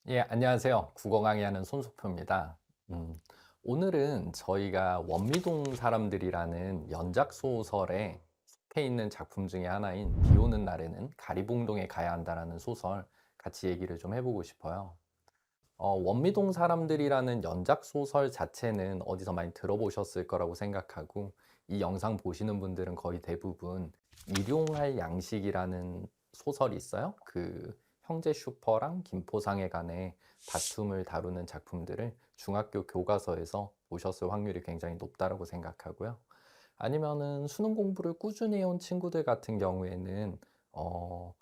예, 안녕하세요. 국어 강의하는 손석표입니다. 음, 오늘은 저희가 원미동 사람들이라는 연작 소설에 속해 있는 작품 중에 하나인 비 오는 날에는 가리봉동에 가야 한다라는 소설 같이 얘기를 좀 해보고 싶어요. 원미동 사람들이라는 연작 소설 자체는 어디서 많이 들어보셨을 거라고 생각하고, 이 영상 보시는 분들은 거의 대부분 일용할 양식이라는 소설이 있어요. 그 형제 슈퍼랑 김포상에 관해 다툼을 다루는 작품들을 중학교 교과서에서 보셨을 확률이 굉장히 높다고 생각하고요. 아니면은 수능 공부를 꾸준히 해온 친구들 같은 경우에는 어,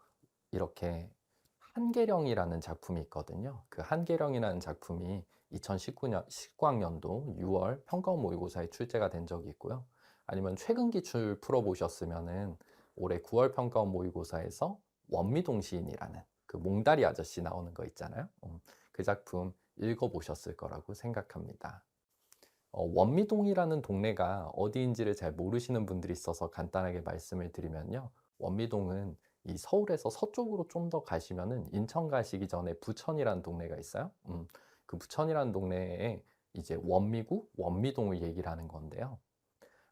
이렇게 한계령이라는 작품이 있거든요. 그 한계령이라는 작품이 2019년 19학년도 6월 평가원 모의고사에 출제가 된 적이 있고요. 아니면 최근 기출 풀어보셨으면은 올해 9월 평가원 모의고사에서 원미동 시인이라는 그 몽다리 아저씨 나오는 거 있잖아요. 그 작품 읽어보셨을 거라고 생각합니다. 원미동이라는 동네가 어디인지를 잘 모르시는 분들이 있어서 간단하게 말씀을 드리면요. 원미동은 이 서울에서 서쪽으로 좀 더 가시면은 인천 가시기 전에 부천이라는 동네가 있어요. 그 부천이라는 동네에 이제 원미구, 원미동을 얘기를 하는 건데요.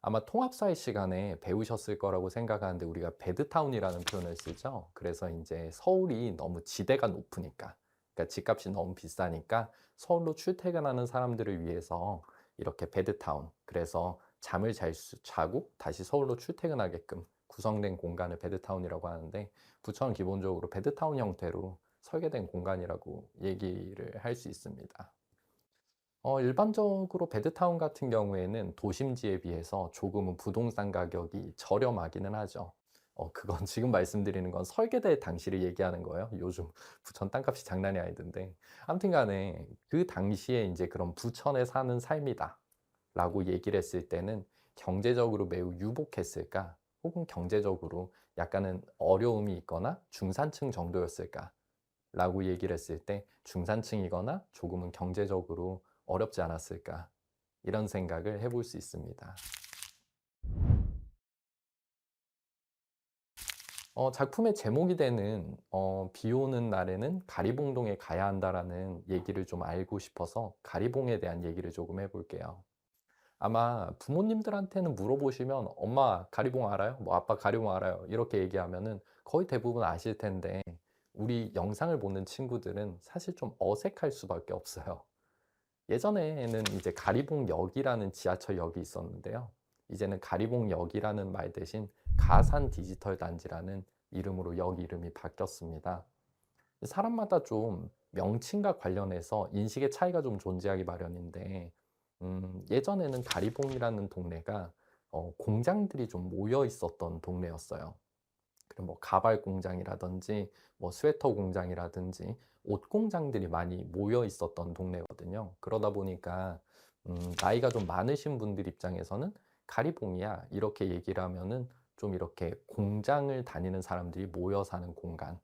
아마 통합사회 시간에 배우셨을 거라고 생각하는데 우리가 배드타운이라는 표현을 쓰죠. 그래서 이제 서울이 너무 지대가 높으니까, 그러니까 집값이 너무 비싸니까 서울로 출퇴근하는 사람들을 위해서 이렇게 배드타운, 그래서 잠을 자고 다시 서울로 출퇴근하게끔 구성된 공간을 배드타운이라고 하는데, 부천은 기본적으로 배드타운 형태로 설계된 공간이라고 얘기를 할 수 있습니다. 일반적으로 베드타운 같은 경우에는 도심지에 비해서 조금은 부동산 가격이 저렴하기는 하죠. 그건 지금 말씀드리는 건 설계될 당시를 얘기하는 거예요. 요즘 부천 땅값이 장난이 아니던데. 아무튼 간에 그 당시에 이제 그런 부천에 사는 삶이다라고 얘기를 했을 때는 경제적으로 매우 유복했을까? 혹은 경제적으로 약간은 어려움이 있거나 중산층 정도였을까? 라고 얘기를 했을 때 중산층이거나 조금은 경제적으로 어렵지 않았을까, 이런 생각을 해볼 수 있습니다. 작품의 제목이 되는 비 오는 날에는 가리봉동에 가야 한다라는 얘기를 좀 알고 싶어서 가리봉에 대한 얘기를 조금 해볼게요. 아마 부모님들한테는 물어보시면 엄마 가리봉 알아요? 뭐 아빠 가리봉 알아요? 이렇게 얘기하면은 거의 대부분 아실 텐데, 우리 영상을 보는 친구들은 사실 좀 어색할 수밖에 없어요. 예전에는 이제 가리봉역이라는 지하철역이 있었는데요. 이제는 가리봉역이라는 말 대신 가산 디지털 단지라는 이름으로 역 이름이 바뀌었습니다. 사람마다 좀 명칭과 관련해서 인식의 차이가 좀 존재하기 마련인데, 예전에는 가리봉이라는 동네가 공장들이 좀 모여 있었던 동네였어요. 그리고 뭐 가발 공장이라든지 뭐 스웨터 공장이라든지 옷 공장들이 많이 모여 있었던 동네거든요. 그러다 보니까 나이가 좀 많으신 분들 입장에서는 가리봉이야 이렇게 얘기를 하면은 좀 이렇게 공장을 다니는 사람들이 모여 사는 공간,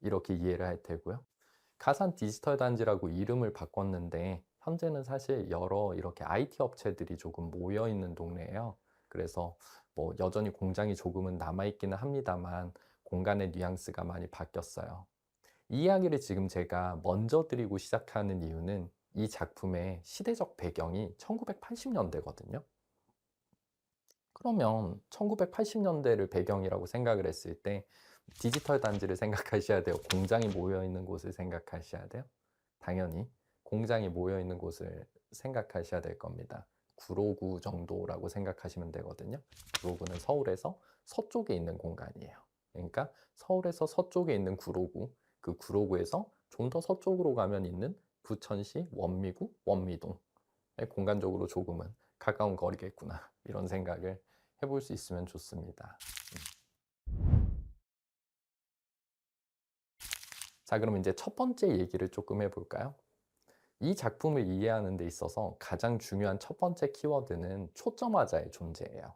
이렇게 이해를 할 테고요. 가산 디지털 단지라고 이름을 바꿨는데 현재는 사실 여러 이렇게 IT 업체들이 조금 모여 있는 동네예요. 그래서 뭐 여전히 공장이 조금은 남아 있기는 합니다만 공간의 뉘앙스가 많이 바뀌었어요. 이 이야기를 지금 제가 먼저 드리고 시작하는 이유는 이 작품의 시대적 배경이 1980년대거든요. 그러면 1980년대를 배경이라고 생각을 했을 때 디지털 단지를 생각하셔야 돼요? 공장이 모여 있는 곳을 생각하셔야 돼요? 당연히 공장이 모여 있는 곳을 생각하셔야 될 겁니다. 구로구 정도라고 생각하시면 되거든요. 구로구는 서울에서 서쪽에 있는 공간이에요. 그러니까 서울에서 서쪽에 있는 구로구, 그 구로구에서 좀 더 서쪽으로 가면 있는 부천시 원미구, 원미동, 공간적으로 조금은 가까운 거리겠구나, 이런 생각을 해볼 수 있으면 좋습니다. 자, 그럼 이제 첫 번째 얘기를 조금 해볼까요? 이 작품을 이해하는 데 있어서 가장 중요한 첫 번째 키워드는 초점화자의 존재예요.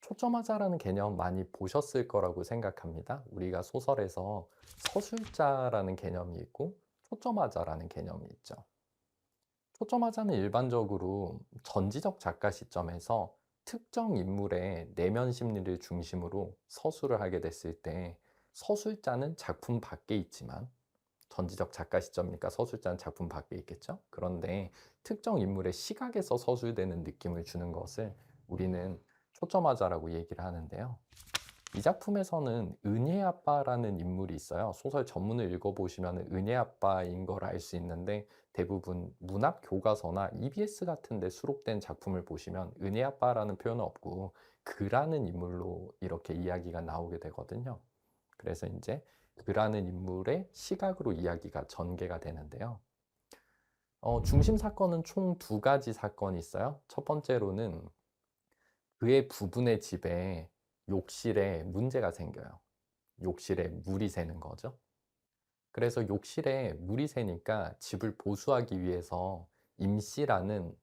초점화자라는 개념 많이 보셨을 거라고 생각합니다. 우리가 소설에서 서술자라는 개념이 있고 초점화자라는 개념이 있죠. 초점화자는 일반적으로 전지적 작가 시점에서 특정 인물의 내면 심리를 중심으로 서술을 하게 됐을 때, 서술자는 작품 밖에 있지만 전지적 작가 시점이니까 서술자는 작품 밖에 있겠죠. 그런데 특정 인물의 시각에서 서술되는 느낌을 주는 것을 우리는 초점화자라고 얘기를 하는데요. 이 작품에서는 은혜 아빠라는 인물이 있어요. 소설 전문을 읽어보시면 은혜 아빠인 걸 알 수 있는데 대부분 문학 교과서나 EBS 같은 데 수록된 작품을 보시면 은혜 아빠라는 표현은 없고 그라는 인물로 이렇게 이야기가 나오게 되거든요. 그래서 이제 그라는 인물의 시각으로 이야기가 전개가 되는데요. 중심 사건은 총 두 가지 사건이 있어요. 첫 번째로는 그의 부부네 집에 욕실에 문제가 생겨요. 욕실에 물이 새는 거죠. 그래서 욕실에 물이 새니까 집을 보수하기 위해서 임씨라는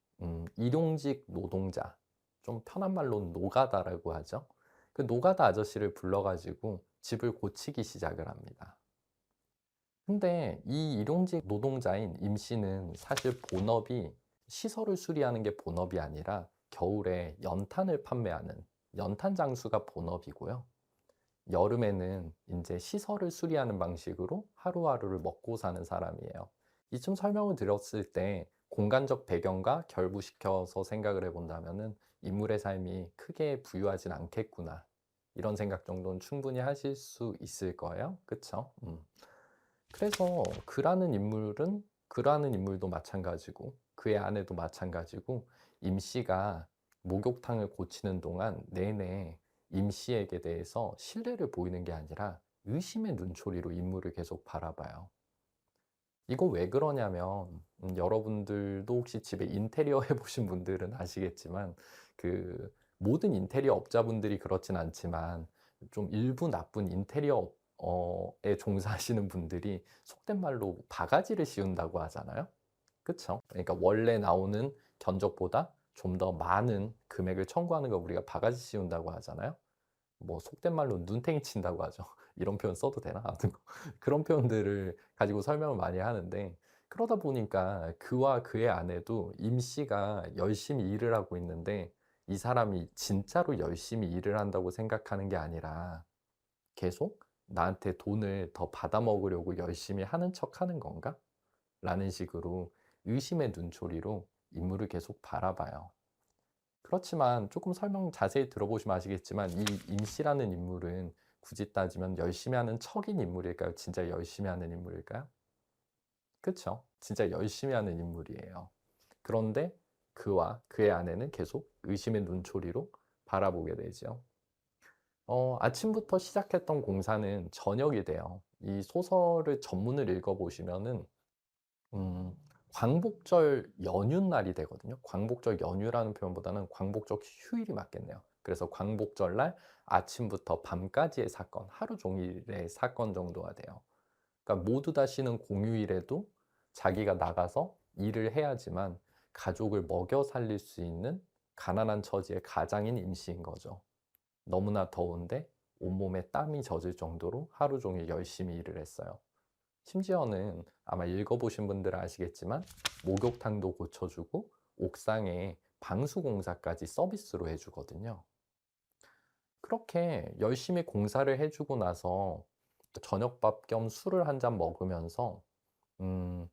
일용직 노동자, 좀 편한 말로 노가다라고 하죠. 그 노가다 아저씨를 불러 가지고 집을 고치기 시작을 합니다. 근데 이 일용직 노동자인 임씨는 사실 본업이 시설을 수리하는 게 본업이 아니라 겨울에 연탄을 판매하는 연탄 장수가 본업이고요. 여름에는 인제 시설을 수리하는 방식으로 하루하루를 먹고 사는 사람이에요. 이쯤 설명을 드렸을 때 공간적 배경과 결부시켜서 생각을 해 본다면은 '인물의 삶이 크게 부유하진 않겠구나.' 이런 생각 정도는 충분히 하실 수 있을 거예요. 그쵸? 그래서 그라는 인물도 마찬가지고 그의 아내도 마찬가지고 임씨가 목욕탕을 고치는 동안 내내 임씨에게 대해서 신뢰를 보이는 게 아니라 의심의 눈초리로 인물을 계속 바라봐요. 이거 왜 그러냐면 여러분들도 혹시 집에 인테리어 해 보신 분들은 아시겠지만 그 모든 인테리어 업자분들이 그렇진 않지만 좀 일부 나쁜 인테리어 에 종사하시는 분들이 속된 말로 바가지를 씌운다고 하잖아요. 그쵸? 그러니까 원래 나오는 견적보다 좀 더 많은 금액을 청구하는 걸 우리가 바가지 씌운다고 하잖아요. 뭐 속된 말로 눈탱이 친다고 하죠. 이런 표현 써도 되나? 아무튼 그런 표현들을 가지고 설명을 많이 하는데 그러다 보니까 그와 그의 아내도 임 씨가 열심히 일을 하고 있는데 이 사람이 진짜로 열심히 일을 한다고 생각하는 게 아니라 계속 '나한테 돈을 더 받아먹으려고 열심히 하는 척하는 건가?' 라는 식으로 의심의 눈초리로 인물을 계속 바라봐요. 그렇지만 조금 설명 자세히 들어보시면 아시겠지만 이 임씨라는 인물은 굳이 따지면 열심히 하는 척인 인물일까요? 진짜 열심히 하는 인물일까요? 그쵸. 진짜 열심히 하는 인물이에요. 그런데 그와 그의 아내는 계속 의심의 눈초리로 바라보게 되죠. 아침부터 시작했던 공사는 저녁이 돼요. 이 소설을 전문을 읽어 보시면은 음 광복절 연휴날이 되거든요. 광복절 연휴라는 표현보다는 광복절 휴일이 맞겠네요. 그래서 광복절날 아침부터 밤까지의 사건, 하루 종일의 사건 정도가 돼요. 그러니까 모두 다 쉬는 공휴일에도 자기가 나가서 일을 해야지만 가족을 먹여 살릴 수 있는 가난한 처지의 가장인 임시인 거죠. 너무나 더운데 온몸에 땀이 젖을 정도로 하루 종일 열심히 일을 했어요. 심지어는 아마 읽어보신 분들은 아시겠지만 목욕탕도 고쳐주고 옥상에 방수 공사까지 서비스로 해주거든요. 그렇게 열심히 공사를 해주고 나서 저녁밥 겸 술을 한 잔 먹으면서 음,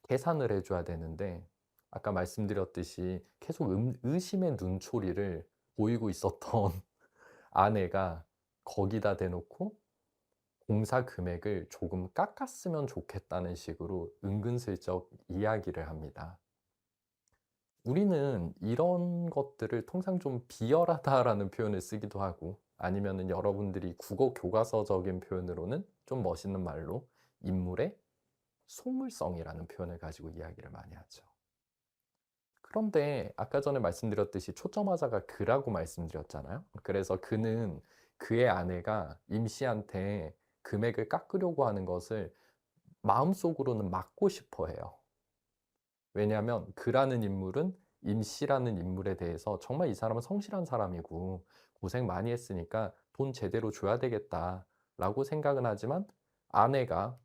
계산을 해줘야 되는데 아까 말씀드렸듯이 계속 의심의 눈초리를 보이고 있었던 아내가 거기다 대놓고 공사 금액을 조금 깎았으면 좋겠다는 식으로 은근슬쩍 이야기를 합니다. 우리는 이런 것들을 통상 좀 비열하다라는 표현을 쓰기도 하고 아니면은 여러분들이 국어 교과서적인 표현으로는 좀 멋있는 말로 인물의 속물성이라는 표현을 가지고 이야기를 많이 하죠. 그런데 아까 전에 말씀드렸듯이 초점화자가 그라고 말씀드렸잖아요. 그래서 그는 그의 아내가 임 씨한테 금액을 깎으려고 하는 것을 마음속으로는 막고 싶어 해요. 왜냐하면 그라는 인물은 임 씨라는 인물에 대해서 정말 이 사람은 성실한 사람이고 고생 많이 했으니까 돈 제대로 줘야 되겠다라고 생각은 하지만 아내가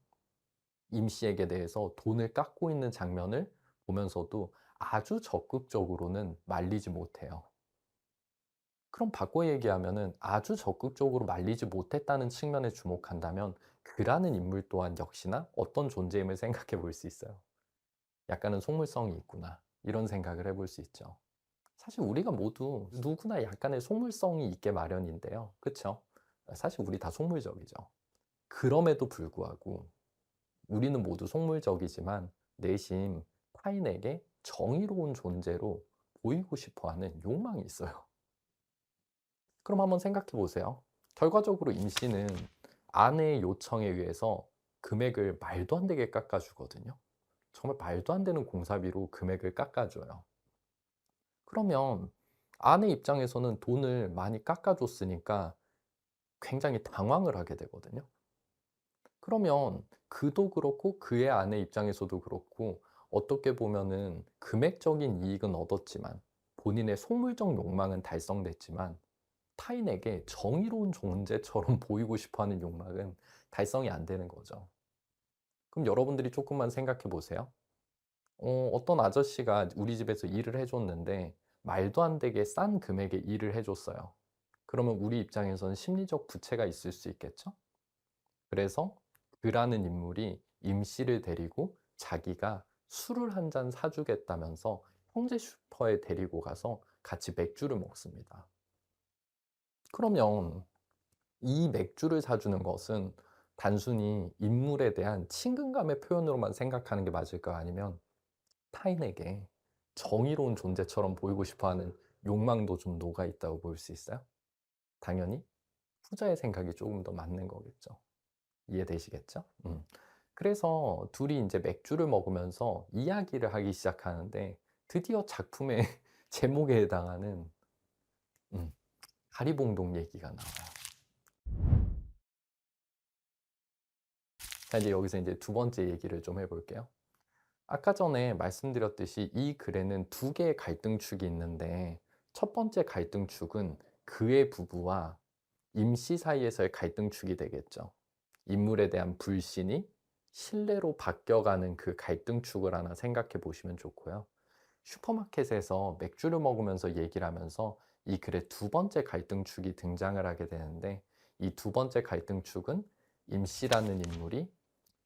임 씨에게 대해서 돈을 깎고 있는 장면을 보면서도 아주 적극적으로는 말리지 못해요. 그럼 바꿔 얘기하면은 아주 적극적으로 말리지 못했다는 측면에 주목한다면 그라는 인물 또한 역시나 어떤 존재임을 생각해 볼 수 있어요. 약간은 속물성이 있구나. 이런 생각을 해볼 수 있죠. 사실 우리가 모두 누구나 약간의 속물성이 있게 마련인데요. 그쵸? 사실 우리 다 속물적이죠. 그럼에도 불구하고 우리는 모두 속물적이지만 내심 타인에게 정의로운 존재로 보이고 싶어 하는 욕망이 있어요. 그럼 한번 생각해 보세요. 결과적으로 임 씨는 아내의 요청에 의해서 금액을 말도 안 되게 깎아주거든요. 정말 말도 안 되는 공사비로 금액을 깎아줘요. 그러면 아내 입장에서는 돈을 많이 깎아줬으니까 굉장히 당황을 하게 되거든요. 그러면 그도 그렇고 그의 아내 입장에서도 그렇고 어떻게 보면은 금액적인 이익은 얻었지만 본인의 속물적 욕망은 달성됐지만 타인에게 정의로운 존재처럼 보이고 싶어 하는 욕망은 달성이 안 되는 거죠. 그럼 여러분들이 조금만 생각해 보세요. 어떤 아저씨가 우리 집에서 일을 해 줬는데 말도 안 되게 싼 금액에 일을 해 줬어요. 그러면 우리 입장에서는 심리적 부채가 있을 수 있겠죠? 그래서 그라는 인물이 임 씨를 데리고 자기가 술을 한 잔 사 주겠다면서 형제 슈퍼에 데리고 가서 같이 맥주를 먹습니다. 그러면 이 맥주를 사 주는 것은 단순히 인물에 대한 친근감의 표현으로만 생각하는 게 맞을까요? 아니면 타인에게 정의로운 존재처럼 보이고 싶어 하는 욕망도 좀 녹아 있다고 볼 수 있어요? 당연히 후자의 생각이 조금 더 맞는 거겠죠. 이해되시겠죠? 그래서 둘이 인제 맥주를 먹으면서 이야기를 하기 시작하는데 드디어 작품의 제목에 해당하는 음 가리봉동 얘기가 나와요. 자 이제 여기서 인제 두 번째 얘기를 좀 해 볼게요. 아까 전에 말씀드렸듯이 이 글에는 두 개의 갈등축이 있는데 첫 번째 갈등축은 그의 부부와 임씨 사이에서의 갈등축이 되겠죠. 인물에 대한 불신이 신뢰로 바뀌어가는 그 갈등축을 하나 생각해 보시면 좋고요. 슈퍼마켓에서 맥주를 먹으면서 얘기를 하면서 이 글의 두 번째 갈등축이 등장을 하게 되는데 이 두 번째 갈등축은 임씨라는 인물이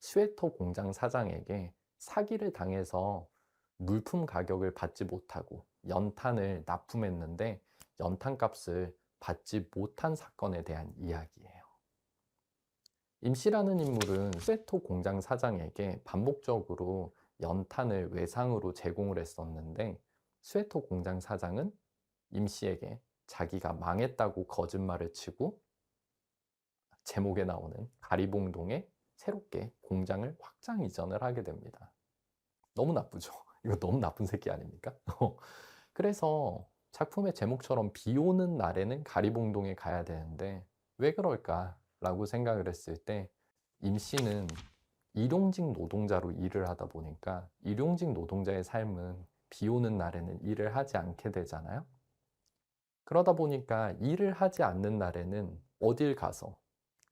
스웨터 공장 사장에게 사기를 당해서 물품 가격을 받지 못하고 연탄을 납품했는데 연탄 값을 받지 못한 사건에 대한 이야기예요. 임 씨라는 인물은 스웨터 공장 사장에게 반복적으로 연탄을 외상으로 제공을 했었는데 스웨터 공장 사장은 임 씨에게 자기가 망했다고 거짓말을 치고 제목에 나오는 가리봉동에 새롭게 공장을 확장 이전을 하게 됩니다. 너무 나쁘죠. 이거 너무 나쁜 새끼 아닙니까? 그래서 작품의 제목처럼 비 오는 날에는 가리봉동에 가야 되는데 왜 그럴까라고 생각을 했을 때 임 씨는 일용직 노동자로 일을 하다 보니까 일용직 노동자의 삶은 비 오는 날에는 일을 하지 않게 되잖아요. 그러다 보니까 일을 하지 않는 날에는 어딜 가서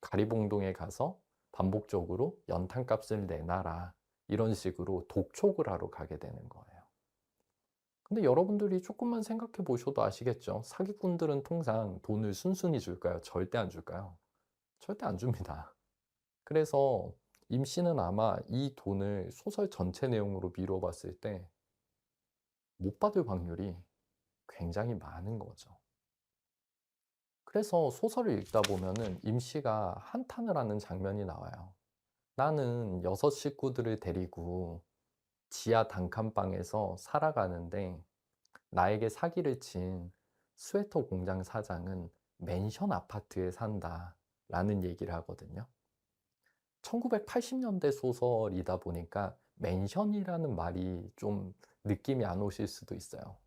가리봉동에 가서 반복적으로 연탄값을 내놔라 이런 식으로 독촉을 하러 가게 되는 거예요. 근데 여러분들이 조금만 생각해 보셔도 아시겠죠? 사기꾼들은 통상 돈을 순순히 줄까요? 절대 안 줄까요? 절대 안 줍니다. 그래서 임 씨는 아마 이 돈을 소설 전체 내용으로 미루어 봤을 때 못 받을 확률이 굉장히 많은 거죠. 그래서 소설을 읽다 보면은 임 씨가 한탄을 하는 장면이 나와요. 나는 6 식구들을 데리고 지하 단칸방에서 살아가는데 나에게 사기를 친 스웨터 공장 사장은 맨션 아파트에 산다라는 얘기를 하거든요. 1980 년대 소설이다 보니까 맨션이라는 말이 좀 느낌이 안 오실 수도 있어요.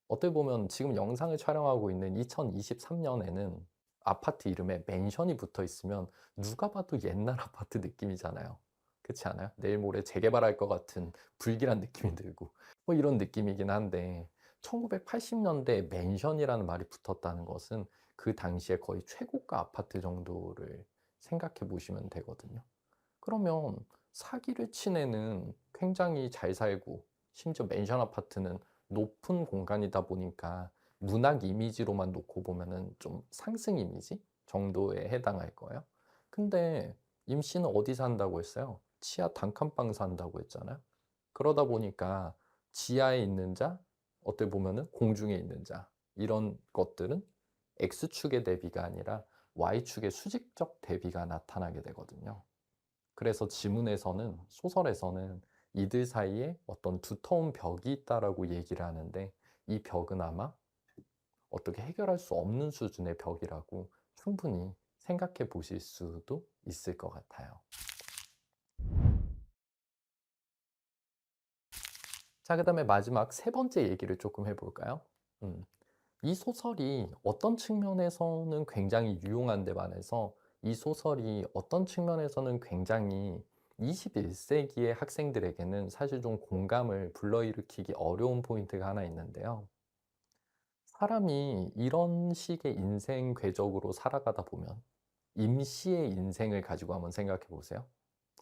어떻게 보면 지금 영상을 촬영하고 있는 2023 년에는 아파트 이름에 맨션이 붙어 있으면 누가 봐도 옛날 아파트 느낌이잖아요. 그렇지 않아요? 내일 모레 재개발할 것 같은 불길한 느낌이 들고 뭐 이런 느낌이긴 한데 1980 년대에 맨션이라는 말이 붙었다는 것은 그 당시에 거의 최고가 아파트 정도를 생각해 보시면 되거든요. 그러면 사기를 친 애는 굉장히 잘 살고 심지어 맨션 아파트는 높은 공간이다 보니까 문학 이미지로만 놓고 보면은 좀 상승 이미지 정도에 해당할 거예요. 근데 임 씨는 어디 산다고 했어요? 치아 단칸방 산다고 했잖아요. 그러다 보니까 지하에 있는 자, 어떻게 보면은 공중에 있는 자, 이런 것들은 X축의 대비가 아니라 Y축의 수직적 대비가 나타나게 되거든요. 그래서 지문에서는, 소설에서는 이들 사이에 어떤 두터운 벽이 있다라고 얘기를 하는데, 이 벽은 아마 어떻게 해결할 수 없는 수준의 벽이라고 충분히 생각해 보실 수도 있을 것 같아요. 자, 그 다음에 마지막 세 번째 얘기를 조금 해볼까요? 음, 이 소설이 어떤 측면에서는 굉장히 유용한데 반해서 이 소설이 어떤 측면에서는 굉장히 21세기의 학생들에게는 사실 좀 공감을 불러일으키기 어려운 포인트가 하나 있는데요. 사람이 이런 식의 인생 궤적으로 살아가다 보면 임시의 인생을 가지고 한번 생각해 보세요.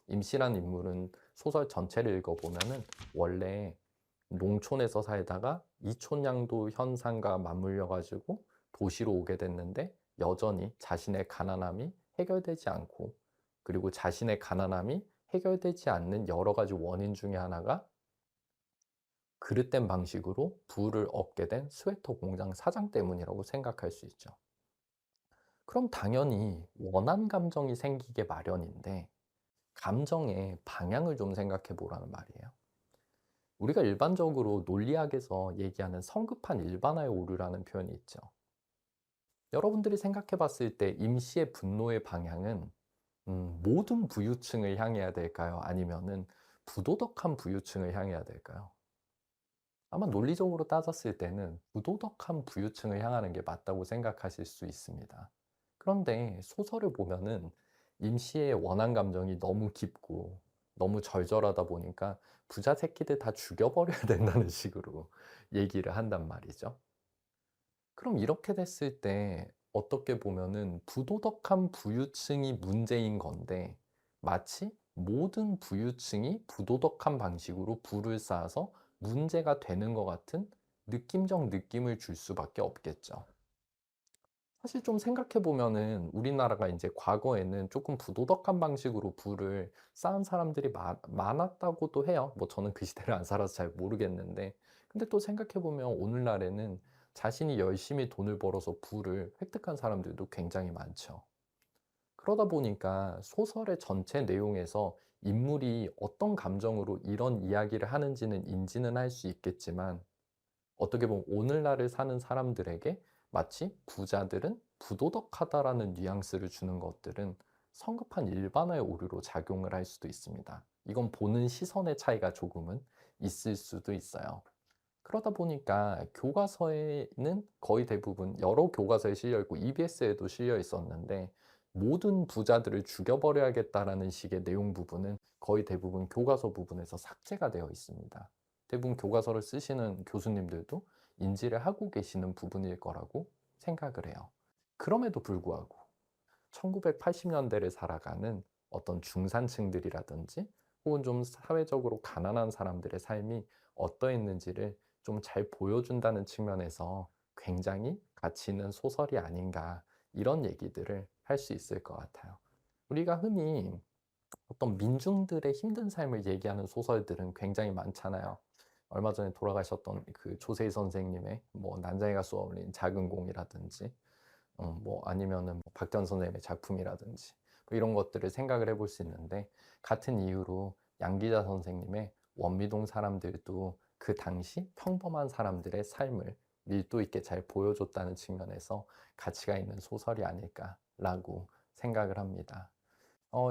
임씨란 인물은 소설 전체를 읽어보면은 원래 농촌에서 살다가 이촌양도 현상과 맞물려 가지고 도시로 오게 됐는데 여전히 자신의 가난함이 해결되지 않고, 그리고 자신의 가난함이 해결되지 않는 여러 가지 원인 중에 하나가 그릇된 방식으로 부를 얻게 된 스웨터 공장 사장 때문이라고 생각할 수 있죠. 그럼 당연히 원한 감정이 생기게 마련인데, 감정의 방향을 좀 생각해 보라는 말이에요. 우리가 일반적으로 논리학에서 얘기하는 성급한 일반화의 오류라는 표현이 있죠. 여러분들이 생각해 봤을 때 임시의 분노의 방향은 모든 부유층을 향해야 될까요? 아니면은 부도덕한 부유층을 향해야 될까요? 아마 논리적으로 따졌을 때는 부도덕한 부유층을 향하는 게 맞다고 생각하실 수 있습니다. 그런데 소설을 보면은 임시의 원한 감정이 너무 깊고 너무 절절하다 보니까 부자 새끼들 다 죽여버려야 된다는 식으로 얘기를 한단 말이죠. 그럼 이렇게 됐을 때 어떻게 보면은 부도덕한 부유층이 문제인 건데, 마치 모든 부유층이 부도덕한 방식으로 부를 쌓아서 문제가 되는 것 같은 느낌적 느낌을 줄 수밖에 없겠죠. 사실 좀 생각해 보면은 우리나라가 이제 과거에는 조금 부도덕한 방식으로 부를 쌓은 사람들이 많았다고도 해요. 뭐 저는 그 시대를 안 살아서 잘 모르겠는데, 근데 또 생각해 보면 오늘날에는 자신이 열심히 돈을 벌어서 부를 획득한 사람들도 굉장히 많죠. 그러다 보니까 소설의 전체 내용에서 인물이 어떤 감정으로 이런 이야기를 하는지는 인지는 할 수 있겠지만, 어떻게 보면 오늘날을 사는 사람들에게 마치 부자들은 부도덕하다라는 뉘앙스를 주는 것들은 성급한 일반화의 오류로 작용을 할 수도 있습니다. 이건 보는 시선의 차이가 조금은 있을 수도 있어요. 그러다 보니까 교과서에는 거의 대부분 여러 교과서에 실려 있고 EBS에도 실려 있었는데, 모든 부자들을 죽여버려야겠다라는 식의 내용 부분은 거의 대부분 교과서 부분에서 삭제가 되어 있습니다. 대부분 교과서를 쓰시는 교수님들도 인지를 하고 계시는 부분일 거라고 생각을 해요. 그럼에도 불구하고 1980년대를 살아가는 어떤 중산층들이라든지 혹은 좀 사회적으로 가난한 사람들의 삶이 어떠했는지를 좀 잘 보여준다는 측면에서 굉장히 가치 있는 소설이 아닌가, 이런 얘기들을 할 수 있을 것 같아요. 우리가 흔히 어떤 민중들의 힘든 삶을 얘기하는 소설들은 굉장히 많잖아요. 얼마 전에 돌아가셨던 그 조세희 선생님의 뭐 난장이가 쏘아올린 작은 공이라든지, 뭐 아니면은 뭐 박전 선생님의 작품이라든지, 뭐 이런 것들을 생각을 해볼 수 있는데, 같은 이유로 양기자 선생님의 원미동 사람들도 그 당시 평범한 사람들의 삶을 밀도 있게 잘 보여줬다는 측면에서 가치가 있는 소설이 아닐까라고 생각을 합니다.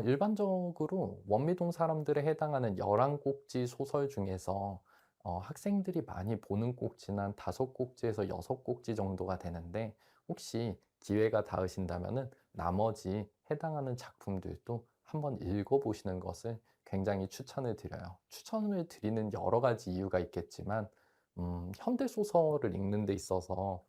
일반적으로 원미동 사람들에 해당하는 11꼭지 소설 중에서 학생들이 많이 보는 꼭지는 한 5꼭지에서 6꼭지 정도가 되는데, 혹시 기회가 닿으신다면은 나머지 해당하는 작품들도 한번 읽어보시는 것을 굉장히 추천을 드려요. 추천을 드리는 여러 가지 이유가 있겠지만, 현대 소설을 읽는 데 있어서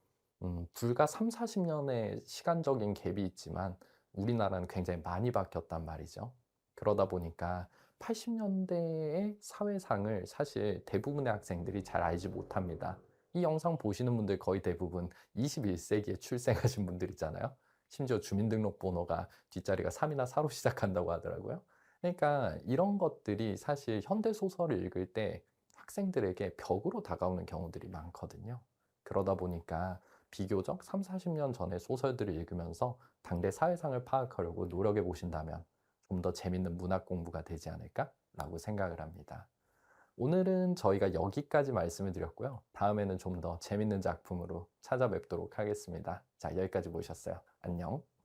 불과 3, 40년의 시간적인 갭이 있지만 우리나라는 굉장히 많이 바뀌었단 말이죠. 그러다 보니까 80년대의 사회상을 사실 대부분의 학생들이 잘 알지 못합니다. 이 영상 보시는 분들 거의 대부분 21세기에 출생하신 분들이잖아요. 심지어 주민등록번호가 뒷자리가 3이나 4로 시작한다고 하더라고요. 그러니까 이런 것들이 사실 현대 소설을 읽을 때 학생들에게 벽으로 다가오는 경우들이 많거든요. 그러다 보니까 비교적 30-40년 전의 소설들을 읽으면서 당대 사회상을 파악하려고 노력해 보신다면 좀 더 재밌는 문학 공부가 되지 않을까라고 생각을 합니다. 오늘은 저희가 여기까지 말씀을 드렸고요. 다음에는 좀 더 재밌는 작품으로 찾아뵙도록 하겠습니다. 자, 여기까지 보셨어요. 안녕.